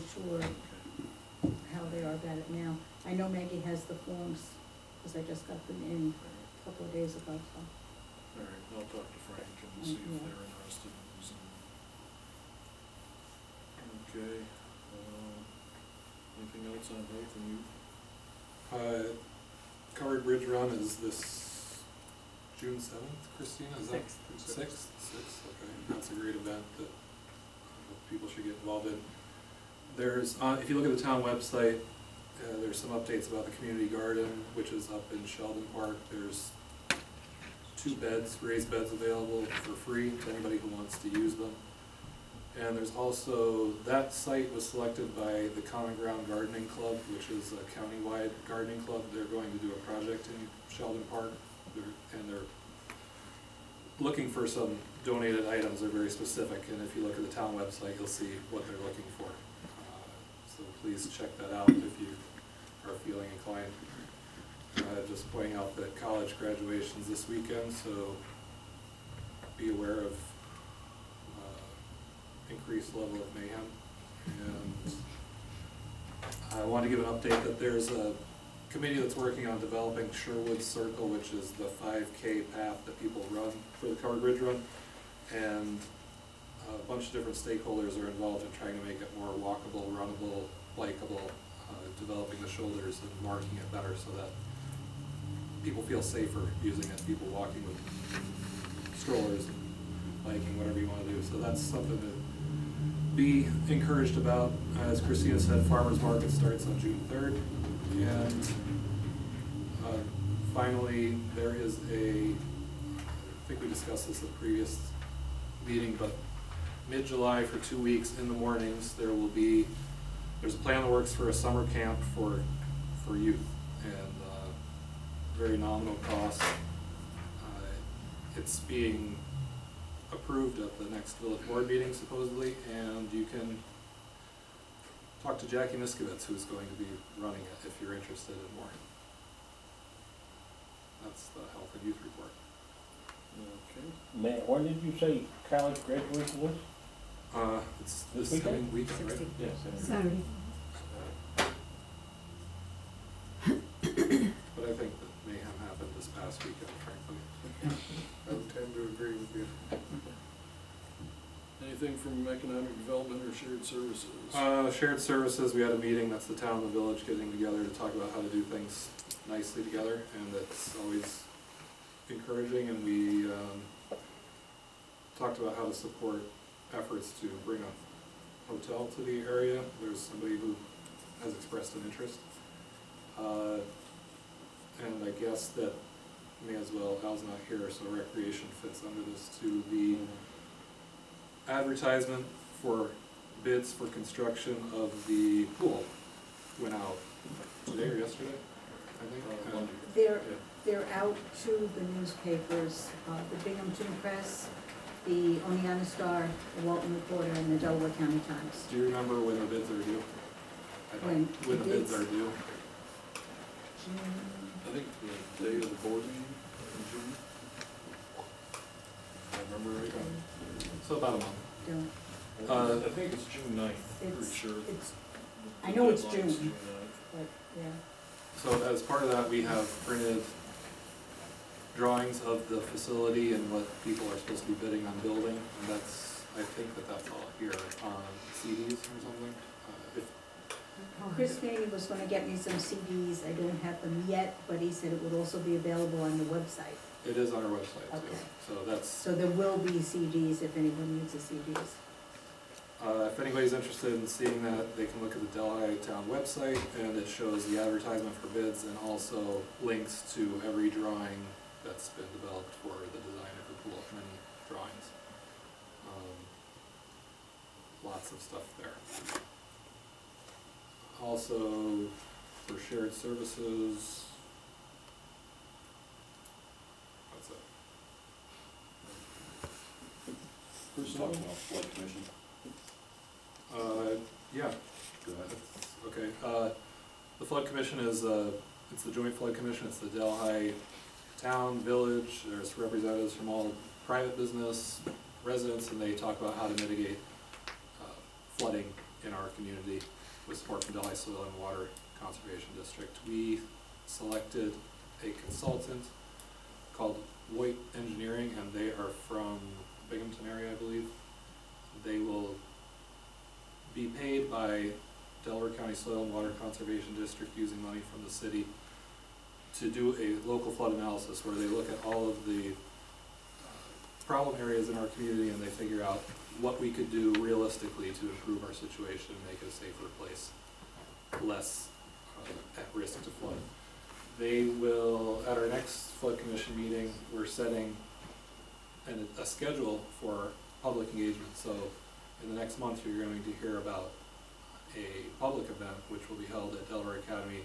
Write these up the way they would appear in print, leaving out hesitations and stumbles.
sure how they are about it now. I know Maggie has the forms, because I just got them in a couple of days ago, so. All right, I'll talk to Frank and see if Yeah. they're interested in using them. Okay, anything else on health and youth? Covered Bridge Run is this June 7th, Christina, is that? 6th? 6th, okay, that's a great event that people should get involved in. There's, if you look at the town website, there's some updates about the community garden, which is up in Sheldon Park. There's 2 beds, raised beds available for free to anybody who wants to use them. And there's also, that site was selected by the Common Ground Gardening Club, which is a countywide gardening club. They're going to do a project in Sheldon Park, and they're looking for some donated items. They're very specific, and if you look at the town website, you'll see what they're looking for. So please check that out if you are feeling inclined. Just pointing out that college graduation's this weekend, so be aware of increased level of mayhem. And I want to give an update that there's a committee that's working on developing Sherwood Circle, which is the 5K path that people run for the Covered Bridge Run. And a bunch of different stakeholders are involved in trying to make it more walkable, runnable, bikeable, developing the shoulders and marking it better so that people feel safer using it, people walking with strollers and biking, whatever you want to do. So that's something to be encouraged about. As Christina said, Farmers Market starts on June 3rd. And finally, there is I think we discussed this at the previous meeting, but mid-July for 2 weeks in the mornings, there's a plan in the works for a summer camp for youth, and very nominal cost. It's being approved at the next village board meeting supposedly, and you can talk to Jackie Miskovitz, who's going to be running it, if you're interested in more. That's the health and youth report. Okay. Matt, when did you say college graduation was? It's This this coming weekend, right? 16th. Yes. Saturday. But I think that mayhem happened this past weekend, frankly. I would tend to agree with you. Anything from economic development or shared services? Shared services, we had a meeting, that's the town and the village getting together to talk about how to do things nicely together, and it's always encouraging, and we talked about how to support efforts to bring a hotel to the area. There's somebody who has expressed an interest. And I guess that may as well, Al's not here, so recreation fits under this too. The advertisement for bids for construction of the pool went out today or yesterday, I think. They're out to the newspapers, the Binghamton Press, the Oneonta Star, the Walton Reporter, and the Delaware County Times. Do you remember when the bids are due? When the bids are due? I think the day of the board meeting in June. If I remember right. So about a month. Don't, I think it's June 9th, pretty It's- sure. it's, I know it's Deadline's June. 9th. but, yeah. So as part of that, we have printed drawings of the facility and what people are supposed to be bidding on building, and I think that's all here on CDs or something. Chris Maney was gonna get me some CDs, I don't have them yet, but he said it would also be available on the website. It is on our website too, Okay. so that's, So there will be CDs if anyone needs the CDs. if anybody's interested in seeing that, they can look at the Delhi Town website, and it shows the advertisement for bids and also links to every drawing that's been developed for the design of the pool, many drawings. Lots of stuff there. Also, for shared services, what's that? Personnel? Talking about flood commission. Yeah. Go ahead. Okay, the flood commission is, it's the joint flood commission, it's the Delhi town, village, there's representatives from all private business, residents, and they talk about how to mitigate flooding in our community with support from Delhi Soil and Water Conservation District. We selected a consultant called Voight Engineering, and they are from Binghamton area, I believe. They will be paid by Delaware County Soil and Water Conservation District using money from the city to do a local flood analysis where they look at all of the problem areas in our community and they figure out what we could do realistically to improve our situation and make it a safer place, less at risk to flood. They will, at our next flood commission meeting, we're setting a schedule for public engagement. So in the next month, you're going to hear about a public event which will be held at Delaware Academy,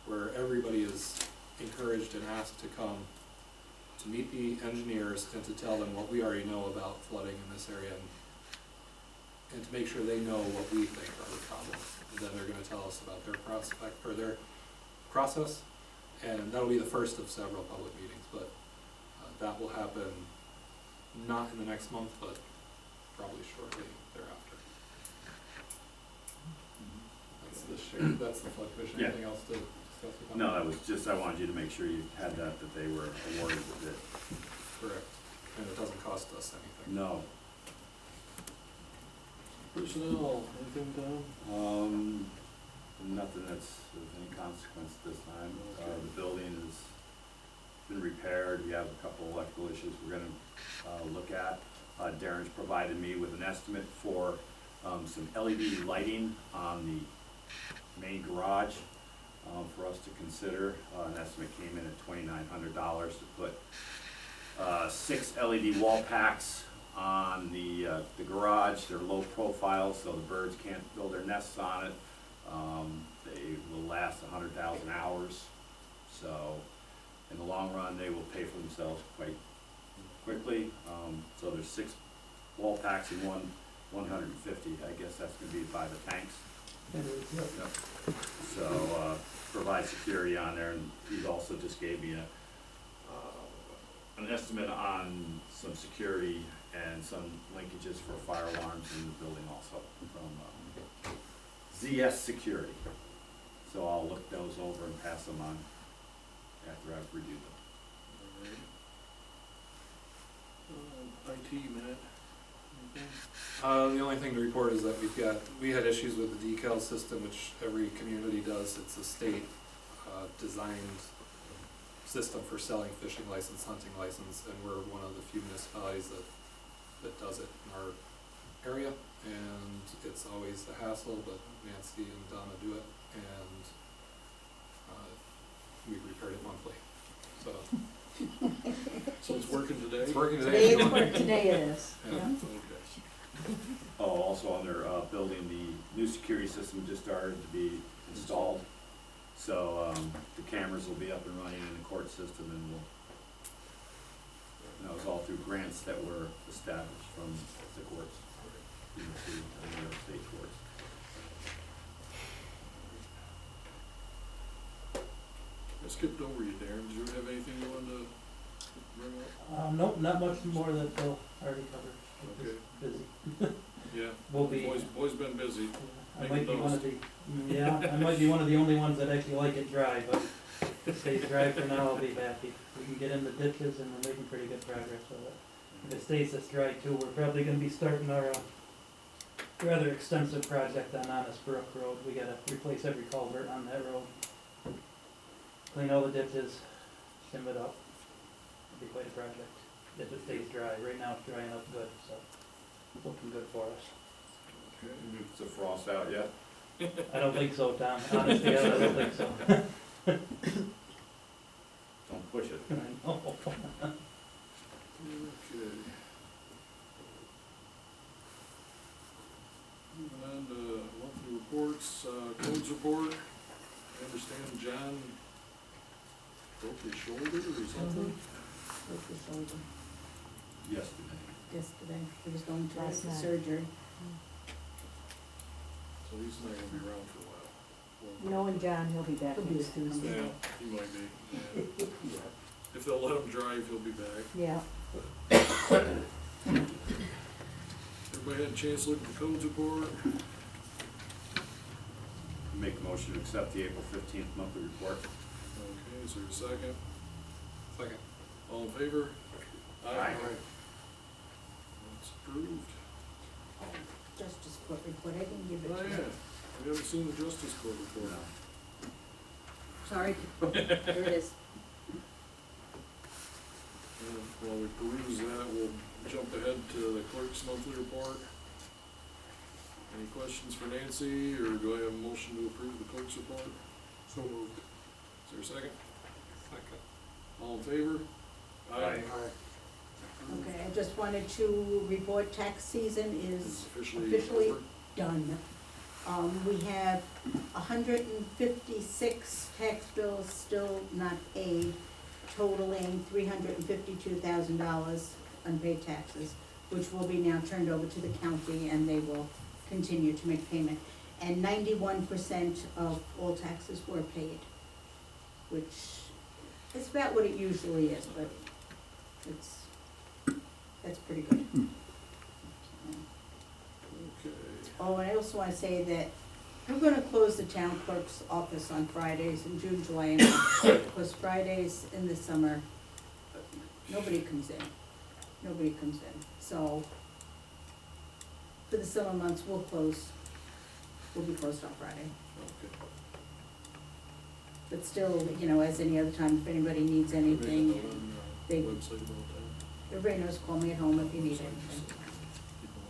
where everybody is encouraged and asked to come to meet the engineers and to tell them what we already know about flooding in this area, and to make sure they know what we think are the problems. And then they're going to tell us about their their process, and that'll be the first of several public meetings. But that will happen not in the next month, but probably shortly thereafter. That's the share. That's the flood commission. Anything else to discuss with them? No, that was just, I wanted you to make sure you had that they were awarded with it. Correct. And it doesn't cost us anything. No. Personnel, anything, Tom? Nothing that's of any consequence this time. Okay. The building has been repaired. We have a couple electrical issues we're gonna look at. Darren's provided me with an estimate for some LED lighting on the main garage for us to consider. An estimate came in at $2,900 to put 6 LED wall packs on the garage. They're low profile, so the birds can't build their nests on it. They will last 100,000 hours. So in the long run, they will pay for themselves quite quickly. So there's 6 wall packs and 150. I guess that's going to be by the tanks. Yep. So provide security on there, and he's also just gave me an estimate on some security and some linkages for fire alarms in the building also from ZS Security. So I'll look those over and pass them on after I've reviewed them. All right. IT, Matt, anything? The only thing to report is that we had issues with the decal system, which every community does. It's a state designed system for selling fishing license, hunting license, and we're one of the few municipalities that does it in our area. And it's always a hassle, but Nancy and Donna do it, and we repaired it monthly. So So it's working today? it's working Today today. it's work, today it is, Yeah. yeah. Okay. Oh, also on their building, the new security system just started to be installed. So the cameras will be up and running in the court system, and that was all through grants that were established from the courts, you know, the state courts. I skipped over you, Darren. Did you have anything you wanted to bring up? Nope, not much more that Bill already covered. Okay. Busy. Yeah. We'll be. Boys been busy. I might be one of the, I might be one of the only ones that actually like it dry, but if it stays dry for now, I'll be happy. We can get in the ditches and we're making pretty good progress with it. If it stays this dry too, we're probably gonna be starting our, rather extensive project on Honest Brook Road. We gotta replace every culvert on that road. Clean all the ditches, shim it up. It'll be quite a project, if it stays dry. Right now it's drying up good, so looking good for us. Okay. Is the frost out yet? I don't think so, Tom. Honestly, I don't think so. Don't push it. I know. Okay. Moving on to monthly reports, codes report. I understand John broke his shoulder or something? Broke his shoulder Yesterday. yesterday, he was going to Last the night. surgery. So he's not gonna be around for a while. Well, Knowing John, he'll be back He'll be next Tuesday. Tuesday. yeah, he might be. Yeah. If they'll let him drive, he'll be back. Yeah, Everybody had a chance to look at the codes report? Make a motion to accept the April 15th monthly report. Okay, is there a second? Second. All in favor? Aye. That's approved. Justice Court report, I didn't give it Oh, to you. yeah, we haven't seen the Justice Court report. No. Sorry, there it is. While we peruse that, we'll jump ahead to the clerk's monthly report. Any questions for Nancy, or do I have a motion to approve the clerk's report? So moved. Is there a second? Second. All in favor? Aye. Okay, I just wanted to report tax season It's is officially over. done. We have 156 tax bills still not paid, totaling $352,000 unpaid taxes, which will be now turned over to the county, and they will continue to make payment. And 91% of all taxes were paid, which is about what it usually is, but that's pretty good. Okay. Oh, and I also wanna say that I'm gonna close the town clerk's office on Fridays in June, July, and August, because Fridays in the summer, nobody comes in. Nobody comes in, so for the summer months, we'll be closed on Friday. Okay. But still, you know, as any other time, if anybody needs anything, Maybe on, they- website about that. everybody knows, call me at home if you need anything. People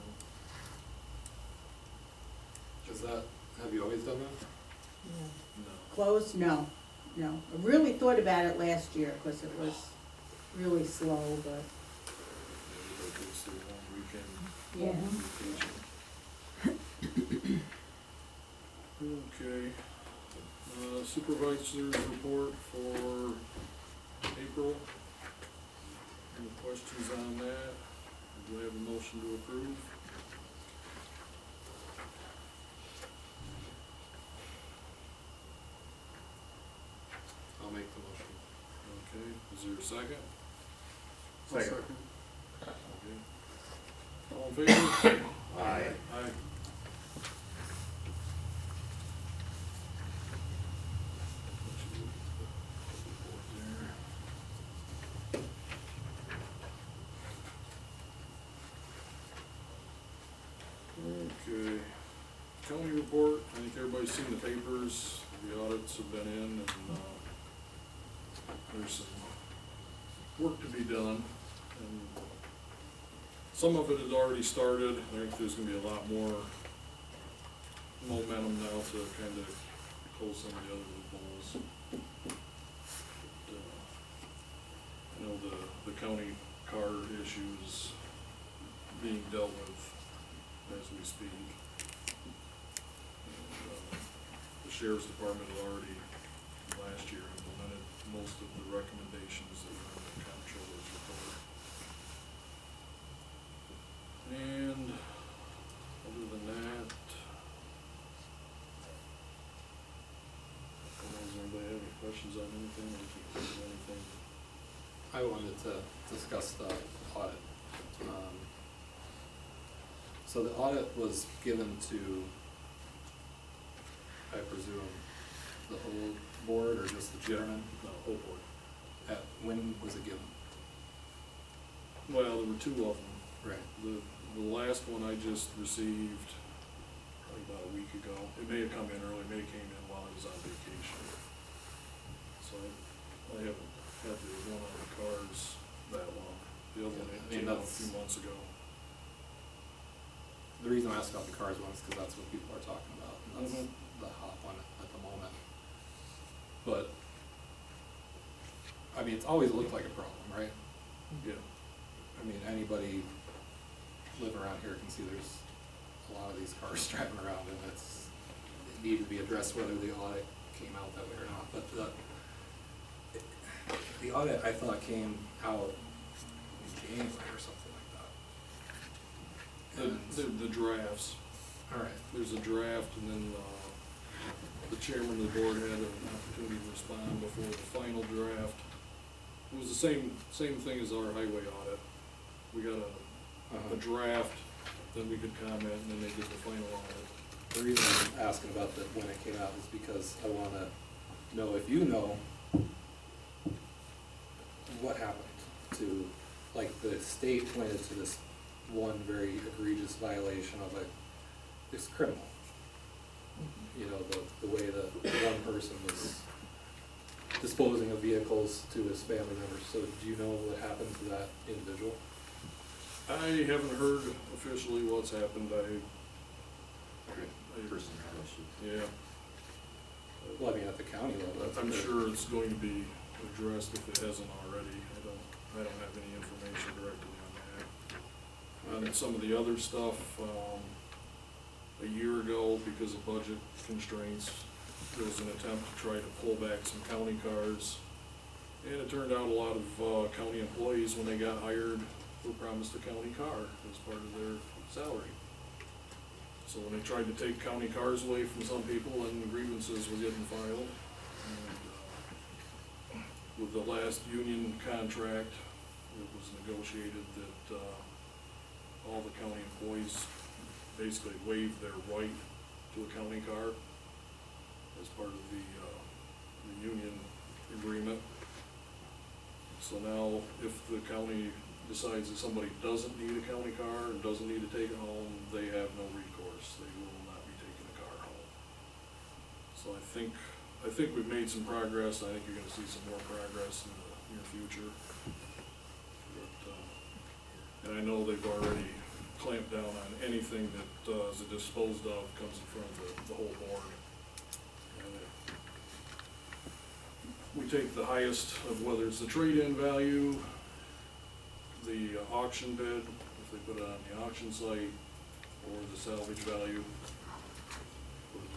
know. Is that, have you always done that? No. Closed? No. I really thought about it last year, because it was really slow, but, Everybody takes their long weekend yeah. vacation. Okay, supervisor's report for April. Any questions on that? Do I have a motion to approve? I'll make the motion. Okay, is there a second? Second. Okay. All in favor? Aye. Aye. Okay, county report, I think everybody's seen the papers, the audits have been in, and, there's some work to be done, and some of it has already started. I think there's gonna be a lot more momentum now to kind of close some of the other loopholes. But, I know the county car issue is being dealt with as we speak. And, the sheriff's department had already last year implemented most of the recommendations that were in the comptroller's report. And other than that, does anybody have any questions on anything, or if you have anything? I wanted to discuss the audit. So the audit was given to, I presume, the whole board or just the chairman? No, whole board. When was it given? Well, there were two of them. Right. The last one I just received probably about a week ago. It may have come in early, may have came in while I was on vacation. So I haven't had the one on the cars that long. The other one I mean, came out a that's- few months ago. The reason I asked about the cars one is because that's what people are talking about, and that's Mhm. the hot one at the moment. But, I mean, it's always looked like a problem, right? Yeah. I mean, anybody living around here can see there's a lot of these cars driving around, and it needed to be addressed whether the audit came out that way or not. But the audit, I thought, came out in January or something like that. And- The drafts. All right. There's a draft, and then, the chairman of the board had an opportunity to respond before the final draft. It was the same thing as our highway audit. We got a draft, then we could comment, and then they did the final audit. The reason I'm asking about the, when it came out is because I wanna know if you know what happened to, like, the state pointed to this one very egregious violation of this criminal. You know, the way that one person was disposing of vehicles to his family members. So do you know what happened to that individual? I haven't heard officially what's happened. Personnel issue. Yeah. Well, I mean, at the county level. that's I'm good. sure it's going to be addressed if it hasn't already. I don't have any information directly on that. On some of the other stuff, a year ago, because of budget constraints, there was an attempt to try to pull back some county cars. And it turned out a lot of county employees, when they got hired, were promised a county car as part of their salary. So when they tried to take county cars away from some people, then grievances were getting filed. And, with the last union contract, it was negotiated that, all the county employees basically waived their right to a county car as part of the union agreement. So now, if the county decides that somebody doesn't need a county car and doesn't need to take it home, they have no recourse. They will not be taking a car home. So I think we've made some progress. I think you're gonna see some more progress in the near future. But, and I know they've already clamped down on anything that, is disposed of comes in front of the whole board. And we take the highest of whether it's the trade-in value, the auction bid, if they put it on the auction site, or the salvage value.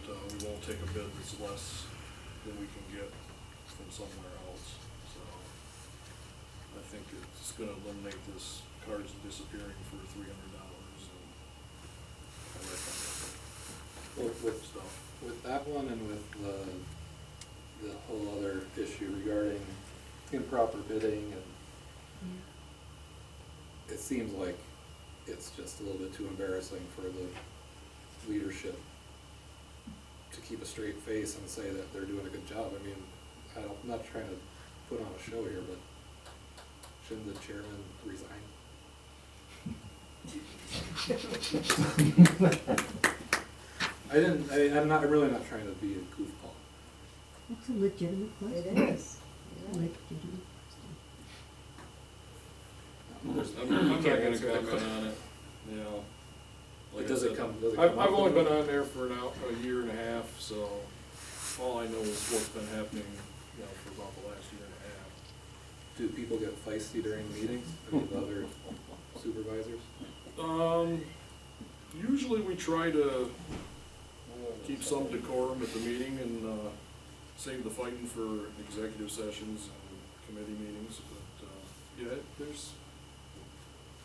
But, we won't take a bid that's less than we can get from somewhere else. So I think it's gonna eliminate this cards disappearing for $300 and all that kind Well, of with stuff. With that one and with the whole other issue regarding improper bidding, and it seems like it's just a little bit too embarrassing for the leadership to keep a straight face and say that they're doing a good job. I mean, I'm not trying to put on a show here, but shouldn't the chairman resign? I'm really not trying to be a goofball. That's a legitimate question. It is. Yeah. Legitimate I'm not gonna comment on it, you know. Like I Does said, it come I've up only with- been on there for now a year and a half, so all I know is what's been happening, you know, for about the last year and a half. Do people get feisty during meetings, I mean, the other supervisors? Usually we try to keep some decorum at the meeting and, save the fighting for executive sessions and committee meetings, but, yeah, there's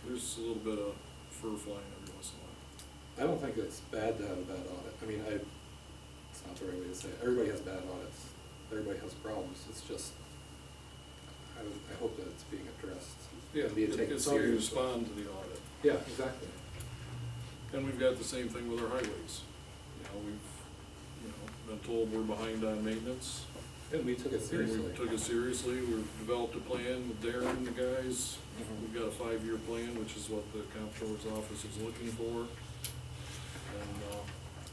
a little bit of fur flying every once in a while. I don't think it's bad to have a bad audit. I mean, it's not the right way to say it. Everybody has bad audits. Everybody has problems. It's just, I hope that it's being addressed. Yeah, and being taken it's how you seriously. respond to the audit. Yeah, exactly. And we've got the same thing with our highways. You know, we've, been told we're behind on maintenance. And we took it And seriously. we took it seriously. We've developed a plan with Darren and the guys. Mhm. We've got a 5-year plan, which is what the comptroller's office is looking for. And,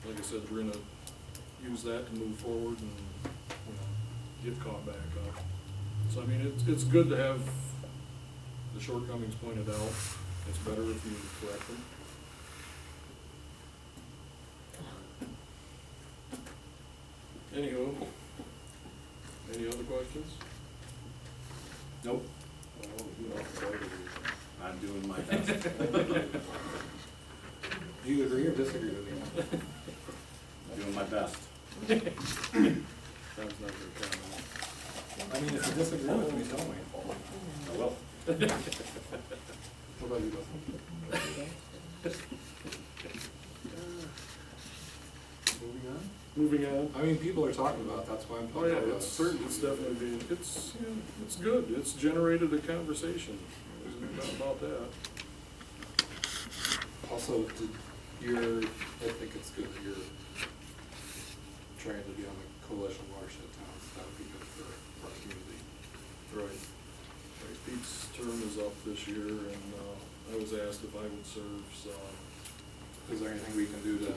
like I said, we're gonna use that to move forward and, get caught back up. So, I mean, it's good to have the shortcomings pointed out. It's better if you correct them. Anywho, any other questions? Nope, Well, I'm doing my best. Do you agree or disagree with me? I'm doing my best. Sounds not very common. I mean, if you disagree with me, tell me. I will. What about you, Dustin? Moving on? Moving on. I mean, people are talking about it, that's why I'm Oh, talking yeah, about it. it's definitely being, it's good. It's generated a conversation. There's no doubt about that. Also, I think it's good that you're trying to be on the coalition watershed towns, that would be good for our community. Right. Right, Pete's term is up this year, and, I was asked if I would serve, so. Is there anything we can do to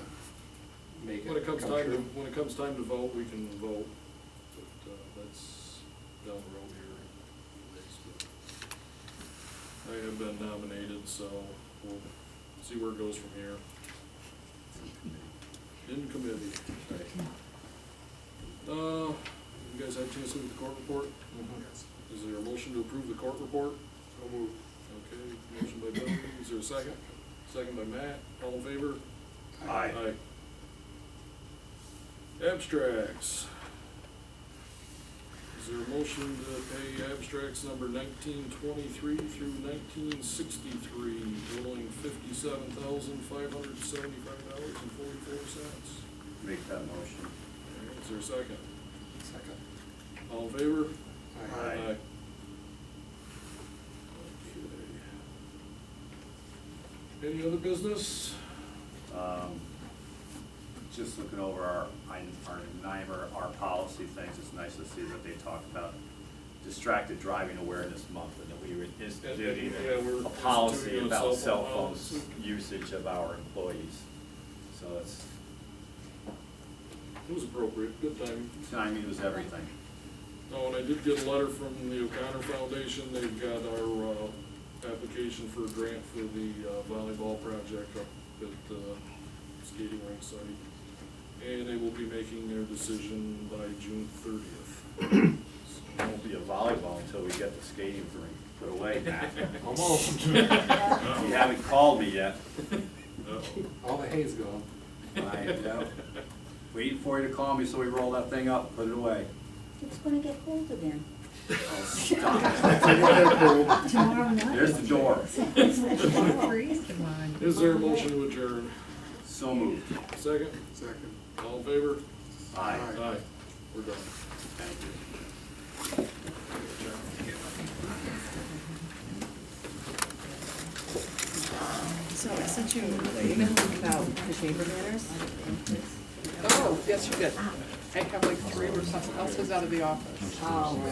make it When it comes come time to, true? when it comes time to vote, we can vote, but, that's down the road here. anyways, but I have been nominated, so we'll see where it goes from here. In committee. You guys had a chance to look at the court report? Mhm. Is there a motion to approve the court report? So moved. Okay, motion by Bill, is there a second? Second by Matt, all in favor? Aye. Abstracts. Is there a motion to pay abstracts number 1923 through 1963, totaling $57,575.44? Make that motion. Is there a second? Second. All in favor? Aye. Okay. Any other business? Just looking over our NYMER, our policy things, it's nice to see that they talk about distracted driving awareness month, and that we were instituting Yeah, we're a policy instituting a about cell cell phone phone policy. usage of our employees. So it's, It was appropriate, good timing. timing was everything. Oh, and I did get a letter from the O'Connor Foundation, they've got our, application for a grant for the, volleyball project up at, skating rink site. And they will be making their decision by June 30th. It won't be a volleyball until we get the skating rink put away, Matt. Almost. You haven't called me yet. All the hay's gone. I know. Waiting for you to call me so we roll that thing up, put it away. It's gonna get cold again. Oh, stop. Tomorrow night. There's the door. Freeze, come on. Is there a motion to adjourn? So moved. Second? Second. All in favor? Aye. Aye. We're done. Thank you. So I sent you the email about the chamber manners. Oh, yes, you did. I have like 3 where someone else was out of the office.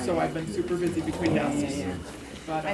So I've been super busy between now and then. But,